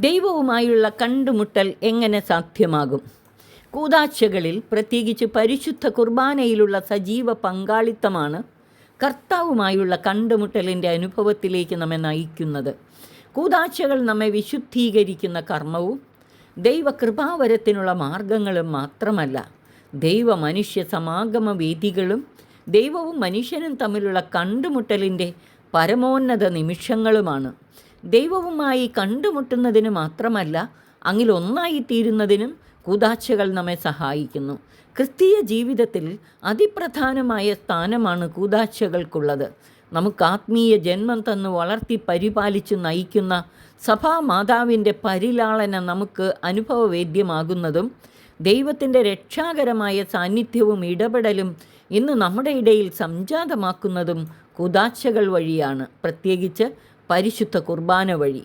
ദൈവവുമായുള്ള കണ്ടുമുട്ടൽ എങ്ങനെ സാധ്യമാകും? കൂദാശകളിൽ, പ്രത്യേകിച്ച് പരിശുദ്ധ കുർബാനയിലുള്ള സജീവ പങ്കാളിത്തമാണ് കർത്താവുമായുള്ള കണ്ടുമുട്ടലിൻ്റെ അനുഭവത്തിലേക്ക് നമ്മെ നയിക്കുന്നത്. കൂദാശകൾ നമ്മെ വിശുദ്ധീകരിക്കുന്ന കർമ്മവും ദൈവകൃപാവരത്തിനുള്ള മാർഗങ്ങളും മാത്രമല്ല, ദൈവ മനുഷ്യ സമാഗമ വേദികളും ദൈവവും മനുഷ്യനും തമ്മിലുള്ള കണ്ടുമുട്ടലിൻ്റെ പരമോന്നത നിമിഷങ്ങളുമാണ്. ദൈവവുമായി കണ്ടുമുട്ടുന്നതിന് മാത്രമല്ല, അങ്ങിലൊന്നായിത്തീരുന്നതിനും കൂദാശകൾ നമ്മെ സഹായിക്കുന്നു. ക്രിസ്തീയ ജീവിതത്തിൽ അതിപ്രധാനമായ സ്ഥാനമാണ് കൂദാശകൾക്കുള്ളത്. നമുക്ക് ആത്മീയ ജന്മം തന്നു വളർത്തി പരിപാലിച്ച് നയിക്കുന്ന സഭാമാതാവിൻ്റെ പരിലാളന നമുക്ക് അനുഭവവേദ്യമാകുന്നതും ദൈവത്തിൻ്റെ രക്ഷാകരമായ സാന്നിധ്യവും ഇടപെടലും ഇന്ന് നമ്മുടെ ഇടയിൽ സംജാതമാക്കുന്നതും കൂദാശകൾ വഴിയാണ്, പ്രത്യേകിച്ച് പരിശുദ്ധ കുർബാന വഴി.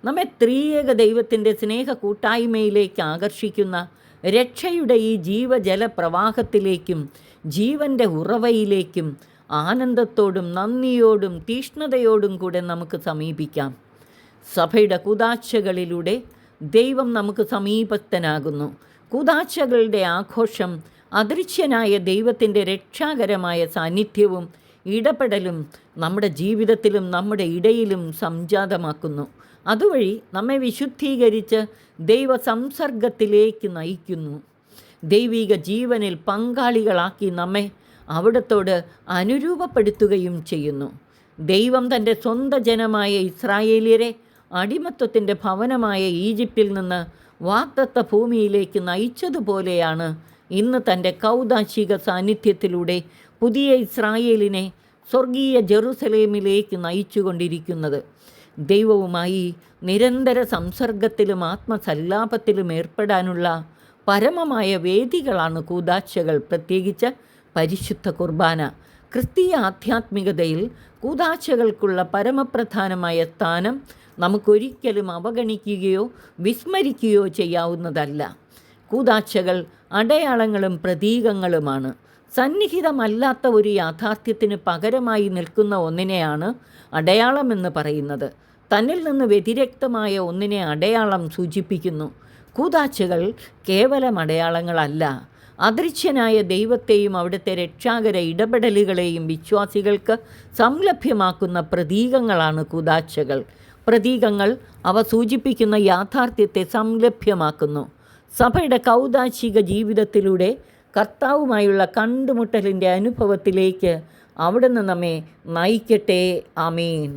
നമ്മെ ത്രിയേക ദൈവത്തിൻ്റെ സ്നേഹ കൂട്ടായ്മയിലേക്ക് ആകർഷിക്കുന്ന രക്ഷയുടെ ഈ ജീവജല പ്രവാഹത്തിലേക്കും ജീവൻ്റെ ഉറവയിലേക്കും ആനന്ദത്തോടും നന്ദിയോടും തീഷ്ണതയോടും കൂടെ നമുക്ക് സമീപിക്കാം. സഭയുടെ കൂദാശകളിലൂടെ ദൈവം നമുക്ക് സമീപസ്ഥനാകുന്നു. കൂദാശകളുടെ ആഘോഷം അദൃശ്യനായ ദൈവത്തിൻ്റെ രക്ഷാകരമായ സാന്നിധ്യവും ഇടപെടലും നമ്മുടെ ജീവിതത്തിലും നമ്മുടെ ഇടയിലും സംജാതമാക്കുന്നു. അതുവഴി നമ്മെ വിശുദ്ധീകരിച്ച് ദൈവ സംസർഗത്തിലേക്ക് നയിക്കുന്നു. ദൈവിക ജീവനിൽ പങ്കാളികളാക്കി നമ്മെ അവിടത്തോട് അനുരൂപപ്പെടുത്തുകയും ചെയ്യുന്നു. ദൈവം തൻ്റെ സ്വന്തം ജനമായ ഇസ്രായേലിയരെ അടിമത്വത്തിൻ്റെ ഭവനമായ ഈജിപ്തിൽ നിന്ന് വാഗ്ദത്ത ഭൂമിയിലേക്ക് നയിച്ചതുപോലെയാണ് ഇന്ന് തൻ്റെ കൗദാശിക സാന്നിധ്യത്തിലൂടെ പുതിയ ഇസ്രായേലിനെ സ്വർഗീയ ജെറുസലേമിലേക്ക് നയിച്ചുകൊണ്ടിരിക്കുന്നത്. ദൈവവുമായി നിരന്തര സംസർഗത്തിലും ആത്മസല്ലാപത്തിലും ഏർപ്പെടാനുള്ള പരമമായ വേദികളാണ് കൂദാശകൾ, പ്രത്യേകിച്ച് പരിശുദ്ധ കുർബാന. ക്രിസ്തീയ ആധ്യാത്മികതയിൽ കൂദാശകൾക്കുള്ള പരമപ്രധാനമായ സ്ഥാനം നമുക്കൊരിക്കലും അവഗണിക്കുകയോ വിസ്മരിക്കുകയോ ചെയ്യാവുന്നതല്ല. കൂദാശകൾ അടയാളങ്ങളും പ്രതീകങ്ങളുമാണ്. സന്നിഹിതമല്ലാത്ത ഒരു യാഥാർത്ഥ്യത്തിന് പകരമായി നിൽക്കുന്ന ഒന്നിനെയാണ് അടയാളമെന്ന് പറയുന്നത്. തന്നിൽ നിന്ന് വ്യതിരിക്തമായ ഒന്നിനെ അടയാളം സൂചിപ്പിക്കുന്നു. കൂദാശകൾ കേവലം അടയാളങ്ങളല്ല, അദൃശ്യനായ ദൈവത്തെയും അവിടുത്തെ രക്ഷാകര ഇടപെടലുകളെയും വിശ്വാസികൾക്ക് സംലഭ്യമാക്കുന്ന പ്രതീകങ്ങളാണ് കൂദാശകൾ. പ്രതീകങ്ങൾ അവ സൂചിപ്പിക്കുന്ന യാഥാർത്ഥ്യത്തെ സംലഭ്യമാക്കുന്നു. സഭയുടെ കൗദാശിക ജീവിതത്തിലൂടെ കർത്താവുമായുള്ള കണ്ടുമുട്ടലിൻ്റെ അനുഭവത്തിലേക്ക് അവിടുന്ന് നമ്മെ നയിക്കട്ടെ. ആമേൻ.